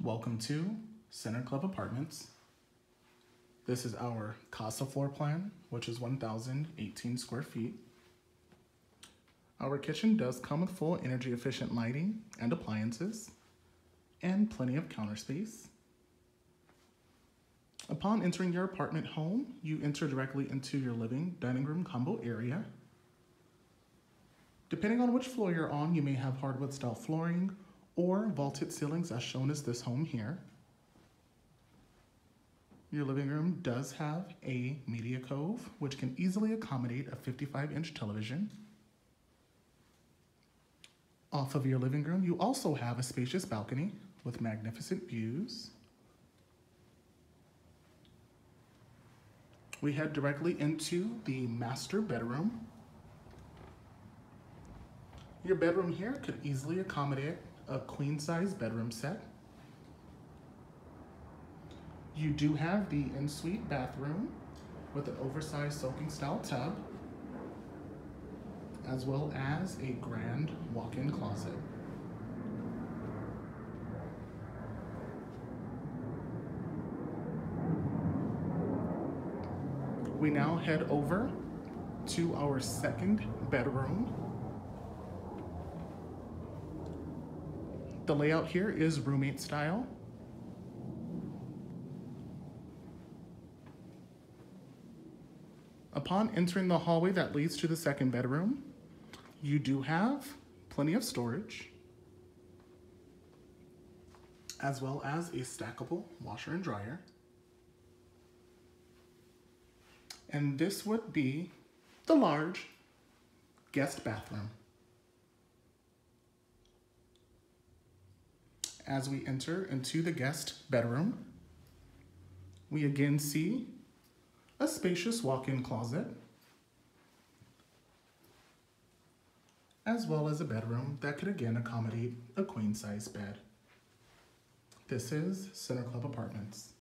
Welcome to Center Club Apartments. This is our Casa floor plan, which is 1,018 square feet. Our kitchen does come with full energy efficient lighting and appliances, and plenty of counter space. Upon entering your apartment home, you enter directly into your living dining room combo area. Depending on which floor you're on, you may have hardwood style flooring or vaulted ceilings as shown as this home here. Your living room does have a media cove, which can easily accommodate a 55-inch television. Off of your living room, you also have a spacious balcony with magnificent views. We head directly into the master bedroom. Your bedroom here could easily accommodate a queen-size bedroom set. You do have the ensuite bathroom with an oversized soaking style tub, as well as a grand walk-in closet. We now head over to our second bedroom. The layout here is roommate style. Upon entering the hallway that leads to the second bedroom, you do have plenty of storage, as well as a stackable washer and dryer. And this would be the large guest bathroom. As we enter into the guest bedroom, we again see a spacious walk-in closet, as well as a bedroom that could again accommodate a queen-size bed. This is Center Club Apartments.